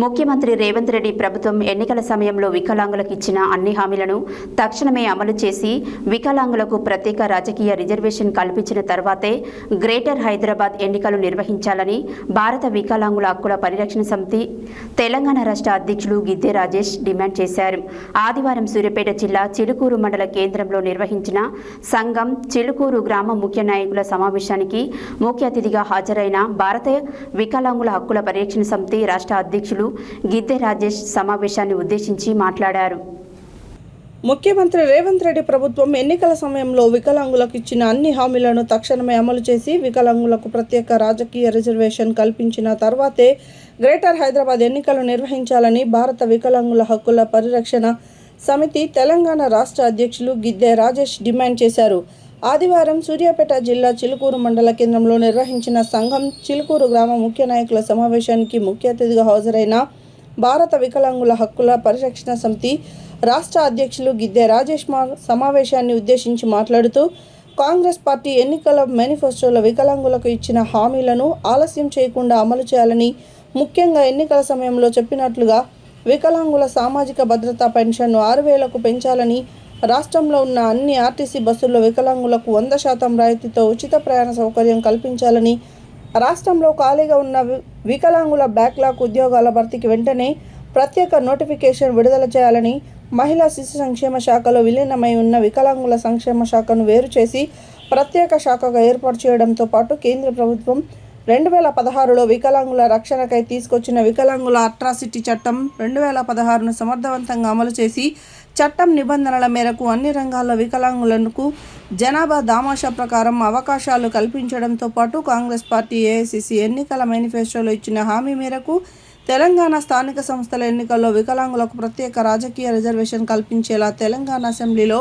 ముఖ్యమంత్రి రేవంత్ రెడ్డి ప్రభుత్వం ఎన్నికల సమయంలో వికలాంగులకు ఇచ్చిన అన్ని హామీలను తక్షణమే అమలు చేసి వికలాంగులకు ప్రత్యేక రాజకీయ రిజర్వేషన్ కల్పించిన తర్వాతే గ్రేటర్ హైదరాబాద్ ఎన్నికలు నిర్వహించాలని భారత వికలాంగుల హక్కుల పరిరక్షణ సమితి తెలంగాణ రాష్ట్ర అధ్యక్షులు గిద్దె రాజేష్ డిమాండ్ చేశారు. ఆదివారం సూర్యాపేట జిల్లా చిలుకూరు మండల కేంద్రంలో నిర్వహించిన సంఘం చిలుకూరు గ్రామ ముఖ్య నాయకుల సమావేశానికి ముఖ్య అతిథిగా హాజరైన భారత వికలాంగుల హక్కుల పరిరక్షణ సమితి రాష్ట్ర అధ్యక్షులు గిద్దె రాజేష్ సమావేశాన్ని ఉద్దేశించి మాట్లాడారు. ముఖ్యమంత్రి రేవంత్ రెడ్డి ప్రభుత్వం ఎన్నికల సమయంలో వికలాంగులకు ఇచ్చిన అన్ని హామీలను తక్షణమే అమలు చేసి వికలాంగులకు ప్రత్యేక రాజకీయ రిజర్వేషన్ కల్పించిన తర్వాతే గ్రేటర్ హైదరాబాద్ ఎన్నికలు నిర్వహించాలని భారత వికలాంగుల హక్కుల పరిరక్షణ సమితి తెలంగాణ రాష్ట్ర అధ్యక్షులు గిద్దె రాజేష్ డిమాండ్ చేశారు. ఆదివారం సూర్యాపేట జిల్లా చిలుకూరు మండల కేంద్రంలో నిర్వహించిన సంఘం చిలుకూరు గ్రామ ముఖ్య నాయకుల సమావేశానికి ముఖ్య అతిథిగా హాజరైన భారత వికలాంగుల హక్కుల పరిరక్షణ సమితి రాష్ట్ర అధ్యక్షులు గిద్దె రాజేష్ సమావేశాన్ని ఉద్దేశించి మాట్లాడుతూ కాంగ్రెస్ పార్టీ ఎన్నికల మేనిఫెస్టోలో వికలాంగులకు ఇచ్చిన హామీలను ఆలస్యం చేయకుండా అమలు చేయాలని, ముఖ్యంగా ఎన్నికల సమయంలో చెప్పినట్లుగా వికలాంగుల సామాజిక భద్రతా పెన్షన్ను 6,000కు పెంచాలని, రాష్ట్రంలో ఉన్న అన్ని ఆర్టీసీ బస్సుల్లో వికలాంగులకు 100% రాయితీతో ఉచిత ప్రయాణ సౌకర్యం కల్పించాలని, రాష్ట్రంలో ఖాళీగా ఉన్న వికలాంగుల బ్యాక్లాగ్ ఉద్యోగాల భర్తీకి వెంటనే ప్రత్యేక నోటిఫికేషన్ విడుదల చేయాలని, మహిళా శిశు సంక్షేమ శాఖలో విలీనమై ఉన్న వికలాంగుల సంక్షేమ శాఖను వేరు చేసి ప్రత్యేక శాఖగా ఏర్పాటు చేయడంతో పాటు కేంద్ర ప్రభుత్వం 2016లో వికలాంగుల రక్షణకై తీసుకొచ్చిన వికలాంగుల అట్రాసిటీ చట్టం 2016ను సమర్థవంతంగా అమలు చేసి చట్టం నిబంధనల మేరకు అన్ని రంగాల్లో వికలాంగులకు జనాభా దామాషా ప్రకారం అవకాశాలు కల్పించడంతో పాటు కాంగ్రెస్ పార్టీ ఏఐసిసి ఎన్నికల మేనిఫెస్టోలో ఇచ్చిన హామీ మేరకు తెలంగాణ స్థానిక సంస్థల ఎన్నికల్లో వికలాంగులకు ప్రత్యేక రాజకీయ రిజర్వేషన్ కల్పించేలా తెలంగాణ అసెంబ్లీలో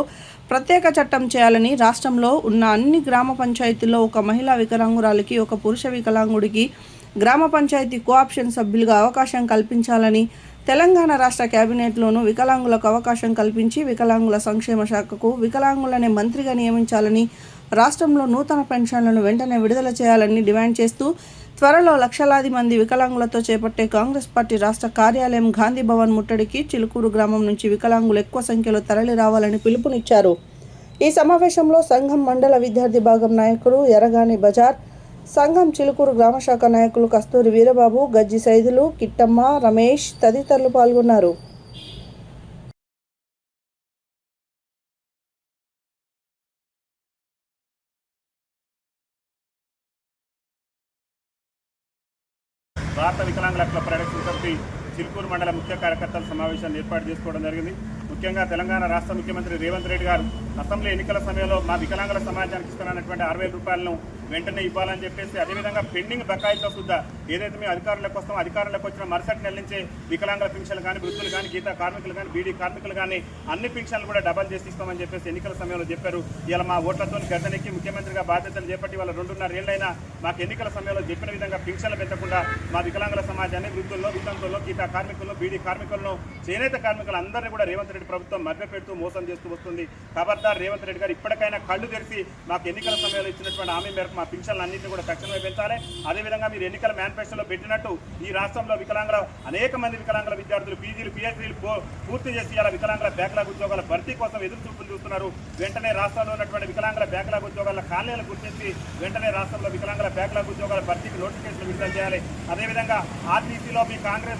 ప్రత్యేక చట్టం చేయాలని, రాష్ట్రంలో ఉన్న అన్ని గ్రామ పంచాయతీల్లో ఒక మహిళా వికలాంగురాలికి, ఒక పురుష వికలాంగుడికి గ్రామ పంచాయతీ కోఆప్షన్ సభ్యులుగా అవకాశం కల్పించాలని, తెలంగాణ రాష్ట్ర కేబినెట్లోనూ వికలాంగులకు అవకాశం కల్పించి వికలాంగుల సంక్షేమ శాఖకు వికలాంగులనే మంత్రిగా నియమించాలని, రాష్ట్రంలో నూతన పెన్షన్లను వెంటనే విడుదల చేయాలని డిమాండ్ చేస్తూ త్వరలో లక్షలాది మంది వికలాంగులతో చేపట్టే కాంగ్రెస్ పార్టీ రాష్ట్ర కార్యాలయం గాంధీ భవన్ ముట్టడికి చిలుకూరు గ్రామం నుంచి వికలాంగులు ఎక్కువ సంఖ్యలో తరలి రావాలని పిలుపునిచ్చారు. ఈ సమావేశంలో సంఘం మండల విద్యార్థి భాగం నాయకులు ఎరగాని బజార్, సంఘం చిలుకూరు గ్రామశాఖ నాయకులు కస్తూరి వీరబాబు, గజ్జి సైదులు, కిట్టమ్మ, రమేష్ తదితరులు పాల్గొన్నారు. భారత వికలాంగుల హక్కుల పరిరక్షణ సమితి చిలుకూరు మండల ముఖ్య కార్యకర్తల సమావేశాన్ని ఏర్పాటు చేసుకోవడం జరిగింది. ముఖ్యంగా తెలంగాణ రాష్ట్ర ముఖ్యమంత్రి రేవంత్ రెడ్డి గారు అసెంబ్లీ ఎన్నికల సమయంలో మా వికలాంగుల సమాజానికి ఇస్తున్నటువంటి 60,000 రూపాయలను వెంటనే ఇవ్వాలని చెప్పేసి, అదేవిధంగా పెండింగ్ బకాయితో సుద్దా ఏదైతే మేము అధికారులకు వస్తామో అధికారులకు వచ్చిన మరుసటి నెల నుంచే వికలాంగుల పింఛన్లు కానీ, వృద్ధులు కానీ, గీత కార్మికులు కానీ, బీడీ కార్మికులు కానీ అన్ని పింఛన్లు కూడా డబల్ చేసి ఇస్తామని చెప్పేసి ఎన్నికల సమయంలో చెప్పారు. ఇలా మా ఓట్లతో గద్దెనెక్కి ముఖ్యమంత్రిగా బాధ్యతలు చేపట్టి వాళ్ళ 2.5 ఏళ్లైనా మాకు ఎన్నికల సమయంలో చెప్పిన విధంగా పింఛన్లు పెంచకుండా మా వికలాంగుల సమాజాన్ని వృద్ధుల్లో, వితంతుల్లో, గీత కార్మికుల్లో, బీడీ కార్మికులను, చేనేత కార్మికులు అందరినీ కూడా రేవంత్ రెడ్డి ప్రభుత్వం మభ్యపెడుతూ మోసం చేస్తూ వస్తుంది. ఖబర్దార్ రేవంత్ రెడ్డి గారు ఇప్పటికైనా కళ్ళు తెరిచి మాకు ఎన్నికల సమయంలో ఇచ్చినటువంటి హామీ మేరకు మా పింఛన్లు అన్నింటినీ కూడా తక్షణమే పెంచాలి. అదేవిధంగా మీరు ఎన్నికల మేనిఫెస్టోలో పెట్టినట్టు ఈ రాష్ట్రంలో వికలాంగుల అనేక మంది వికలాంగుల విద్యార్థులు పీజీలు, పిహెచ్డీలు పూర్తి చేసి ఇలా వికలాంగుల బ్యాక్లాగ్ ఉద్యోగాల భర్తీ కోసం ఎదురు చూపులు చూస్తున్నారు. వెంటనే రాష్ట్రంలో ఉన్నటువంటి వికలాంగుల బ్యాక్లాగ్ ఉద్యోగాల ఖాళీలను గుర్తించి వెంటనే రాష్ట్రంలో వికలాంగుల బ్యాక్లాగ్ ఉద్యోగాల భర్తీకి నోటిఫికేషన్ విడుదల చేయాలి. అదేవిధంగా ఆర్టీసీలో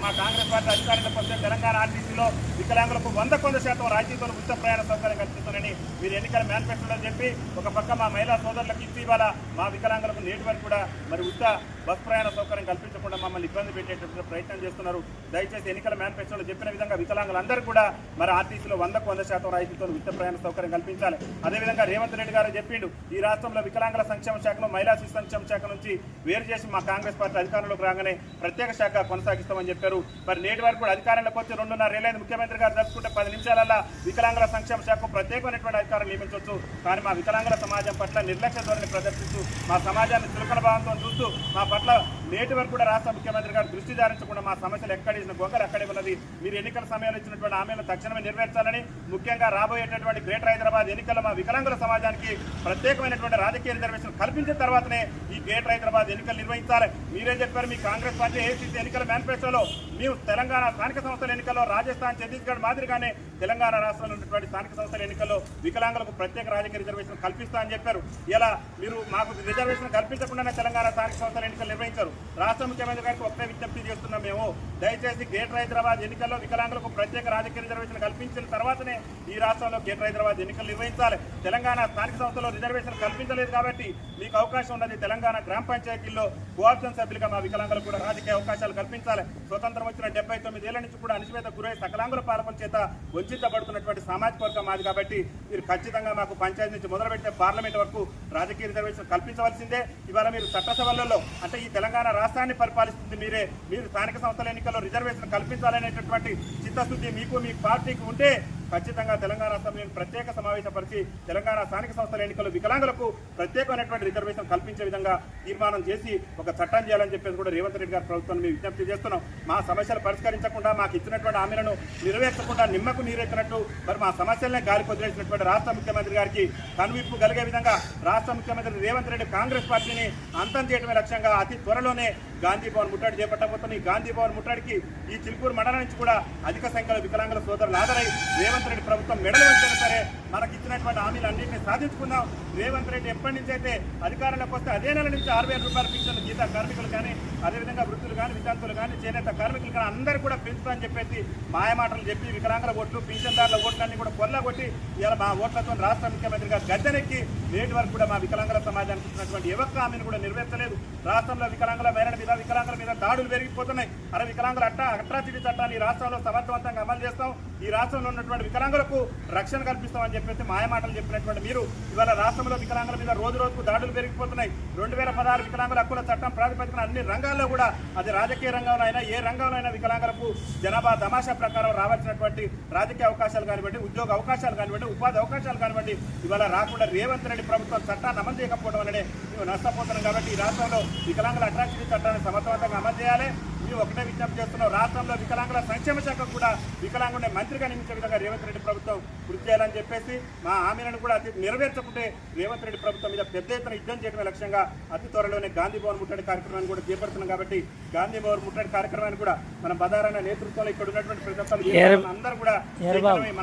మా కాంగ్రెస్ పార్టీ అధికారంలోకి వస్తే తెలంగాణ ఆర్టీసీలో వికలాంగులకు 100% రాయితీతో ఉచిత ప్రయాణ సౌకర్యం కల్పిస్తానని మీరు ఎన్నికల మేనిఫెస్టోలో చెప్పి ఒక పక్క మా మహిళా సోదరులకు ఇచ్చి ఇవాళ మా వికలాంగులకు నేటి వరకు కూడా మరి ఉచిత బస్ ప్రయాణ సౌకర్యం కల్పించకుండా మమ్మల్ని ఇబ్బంది పెట్టేటటువంటి ప్రయత్నం చేస్తున్నారు. దయచేసి ఎన్నికల మేనిఫెస్టోలో చెప్పిన విధంగా వికలాంగులందరూ కూడా మరి ఆర్టీసీలో 100% రాయితీతో ఉచిత ప్రయాణ సౌకర్యం కల్పించాలి. అదేవిధంగా రేవంత్ రెడ్డి గారు చెప్పిండు ఈ రాష్ట్రంలో వికలాంగుల సంక్షేమ శాఖను మహిళా శిశు సంక్షేమ శాఖ నుంచి వేరు చేసి మా కాంగ్రెస్ పార్టీ అధికారంలోకి రాగానే ప్రత్యేక శాఖ కొనసాగిస్తామని చెప్పారు. మరి నేటి వరకు కూడా అధికారంలోకి వచ్చి 2.5 ఏళ్ళైంది ముఖ్యమంత్రి గారు దర్శకుంటే 10 నిమిషాలలో వికలాంగుల సంక్షేమ శాఖకు ప్రత్యేకమైనటువంటి అధికారం నియమించవచ్చు. కానీ మా వికలాంగుల సమాజం పట్ల నిర్లక్ష్య ధోరణి ప్రదర్శిస్తూ మా సమాజాన్ని చులకన భావంతో చూస్తూ మా పట్ల నేటి వరకు కూడా రాష్ట్ర ముఖ్యమంత్రి గారు దృష్టి సారించకుండా మా సమస్యలు ఎక్కడేసిన గొంగలు అక్కడే ఉన్నది. మీరు ఎన్నికల సమయంలో ఇచ్చినటువంటి హామీలను తక్షణమే నెరవేర్చాలని, ముఖ్యంగా రాబోయేటటువంటి గ్రేటర్ హైదరాబాద్ ఎన్నికల్లో మా వికలాంగుల సమాజానికి ప్రత్యేకమైనటువంటి రాజకీయ రిజర్వేషన్ కల్పించిన తర్వాతనే ఈ గ్రేటర్ హైదరాబాద్ ఎన్నికలు నిర్వహించాలి. మీరే చెప్పారు మీ కాంగ్రెస్ పార్టీ ఏఐసీసీ ఎన్నికల మేనిఫెస్టోలో మేము తెలంగాణ స్థానిక సంస్థల ఎన్నికల్లో రాజస్థాన్, ఛత్తీస్గఢ్ మాదిరిగానే తెలంగాణ రాష్ట్రంలో ఉన్నటువంటి స్థానిక సంస్థల ఎన్నికల్లో వికలాంగులకు ప్రత్యేక రాజకీయ రిజర్వేషన్ కల్పిస్తా అని చెప్పారు. ఇలా మీరు మాకు రిజర్వేషన్ కల్పించకుండానే తెలంగాణ స్థానిక సంస్థల ఎన్నికలు నిర్వహించారు. రాష్ట్ర ముఖ్యమంత్రి గారికి ఒకటే విజ్ఞప్తి చేస్తున్నాం మేము, దయచేసి గ్రేటర్ హైదరాబాద్ ఎన్నికల్లో వికలాంగులకు ప్రత్యేక రాజకీయ రిజర్వేషన్ కల్పించిన తర్వాతనే ఈ రాష్ట్రంలో గ్రేటర్ హైదరాబాద్ ఎన్నికలు నిర్వహించాలి. తెలంగాణ స్థానిక సంస్థలో రిజర్వేషన్ కల్పించలేదు కాబట్టి మీకు అవకాశం ఉన్నది. తెలంగాణ గ్రామ పంచాయతీల్లో కోఆప్షన్ సభ్యులుగా మా వికలాంగులకు కూడా రాజకీయ అవకాశాలు కల్పించాలి. స్వతంత్రం వచ్చిన 79 ఏళ్ల నుంచి కూడా అణచివేత గురై సకలాంగుల పాలకుల చేత వంచితపడుతున్నటువంటి సామాజిక వర్గం మాది కాబట్టి మీరు ఖచ్చితంగా మాకు పంచాయతీ నుంచి మొదలుపెట్టే పార్లమెంట్ వరకు రాజకీయ రిజర్వేషన్ కల్పించవలసిందే. ఇవాళ మీరు చట్టసభలలో అంటే ఈ తెలంగాణ రాష్ట్రాన్ని పరిపాలిస్తుంది మీరే, మీరు స్థానిక సంస్థల ఎన్నికల్లో రిజర్వేషన్ కల్పించాలనేటటువంటి చిత్తశుద్ధి మీకు మీ పార్టీకి ఉంటే ఖచ్చితంగా తెలంగాణ అసెంబ్లీని ప్రత్యేక సమావేశపరిచి తెలంగాణ స్థానిక సంస్థల ఎన్నికల్లో వికలాంగులకు ప్రత్యేకమైనటువంటి రిజర్వేషన్ కల్పించే విధంగా తీర్మానం చేసి ఒక చట్టం చేయాలని చెప్పేసి కూడా రేవంత్ రెడ్డి గారి ప్రభుత్వాన్ని మేము విజ్ఞప్తి చేస్తున్నాం. మా సమస్యలు పరిష్కరించకుండా, మాకు ఇచ్చినటువంటి హామీలను నెరవేర్చకుండా నిమ్మకు నీరెత్తినట్టు మరి మా సమస్యలనే గాలి కొదిలేసినటువంటి రాష్ట్ర ముఖ్యమంత్రి గారికి కనువిప్పు కలిగే విధంగా రాష్ట్ర ముఖ్యమంత్రి రేవంత్ రెడ్డి కాంగ్రెస్ పార్టీని అంతం చేయడమే లక్ష్యంగా అతి త్వరలోనే గాంధీ భవన్ ముట్టడి చేపట్టబోతున్న ఈ గాంధీ భవన్ ముట్టడికి ఈ చిలుకూరు మండలం నుంచి కూడా అధిక సంఖ్యలో వికలాంగుల సోదరులు హాజరై రేవంత్ రెడ్డి ప్రభుత్వం మెడలు వంచినా సరే మనకి ఇచ్చినటువంటి హామీలు అన్నింటినీ సాధించుకుందాం. రేవంత్ రెడ్డి ఎప్పటి నుంచి అయితే అధికారంలోకి వస్తే అదే నెల నుంచి 6,000 రూపాయల పింఛన్లు గీత కార్మికులు కానీ, అదేవిధంగా వృద్ధులు కానీ, విద్యార్థులు కానీ, చేనేత కార్మికులు కానీ అందరూ కూడా పెంచుతామని చెప్పేసి మాయమాటలు చెప్పి వికలాంగుల ఓట్లు, పింఛన్దారుల ఓట్లన్నీ కూడా కొల్లగొట్టి ఇలా మా ఓట్లతో రాష్ట్ర ముఖ్యమంత్రి గారు గద్దెనెక్కి నేటి వరకు కూడా మా వికలాంగుల సమాజానికి ఇచ్చినటువంటి ఏ ఒక్క హామీని కూడా నెరవేర్చలేదు. రాష్ట్రంలో వికలాంగుల మహిళల మీద, వికలాంగుల మీద దాడులు పెరిగిపోతున్నాయి. అరే వికలాంగుల అట్రాసిటీ చట్టాన్ని ఈ రాష్ట్రంలో సమర్థవంతంగా అమలు చేస్తాం, ఈ రాష్ట్రంలో ఉన్నటువంటి వికలాంగులకు రక్షణ కల్పిస్తామని చెప్పేసి మాయమాటలు చెప్పినటువంటి మీరు ఇవాళ రాష్ట్రంలో వికలాంగుల మీద రోజు రోజుకు దాడులు పెరిగిపోతున్నాయి. 2016 వికలాంగుల హక్కుల చట్టం ప్రాతిపదికన అన్ని రంగాల్లో కూడా, అది రాజకీయ రంగంలో అయినా ఏ రంగంలో అయినా వికలాంగులకు జనాభా తమాషా ప్రకారం రావాల్సినటువంటి రాజకీయ అవకాశాలు కానివ్వండి, ఉద్యోగ అవకాశాలు కానివ్వండి, ఉపాధి అవకాశాలు కానివ్వండి ఇవాళ రాకుండా రేవంత్ రెడ్డి ప్రభుత్వం చట్టాన్ని అమలు చేయకపోవడం వల్లనే మేము నష్టపోతున్నాం. కాబట్టి ఈ రాష్ట్రంలో వికలాంగుల అట్రాసిటీ చట్టాన్ని సమర్థవంతంగా అమలు చేయాలి. మేము ఒకటే విజ్ఞప్తి చేస్తున్నాం, రాష్ట్రంలో వికలాంగుల సంక్షేమ శాఖ కూడా వికలాంగుని మంత్రిగా నియమించే విధంగా రేవంత్ రెడ్డి ప్రభుత్వం కృషి చేయాలని చెప్పేసి మా హామీలను కూడా నెరవేర్చకుంటే రేవంత్ రెడ్డి ప్రభుత్వం మీద పెద్ద ఎత్తున యుద్ధం చేయడమే లక్ష్యంగా అతి త్వరలోనే గాంధీ భవన్ ముట్టడి కార్యక్రమాన్ని కూడా చేపడుతున్నాం. కాబట్టి గాంధీ భవన్ ముట్టడి కార్యక్రమాన్ని కూడా మన బదారన్న నేతృత్వంలో ఇక్కడ ఉన్నటువంటి ప్రతి ఒక్కరు అందరూ కూడా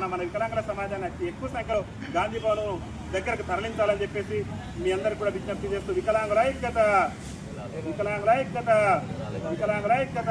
మన వికలాంగుల సమాజాన్ని ఎక్కువ సంఖ్యలో గాంధీ భవన్ దగ్గరకు తరలించాలని చెప్పేసి మీ అందరూ కూడా విజ్ఞప్తి చేస్తూ వికలాంగుల ఐక్యత, వికలాంగుల ఐక్యత, వికలాంగుల ఐక్యత.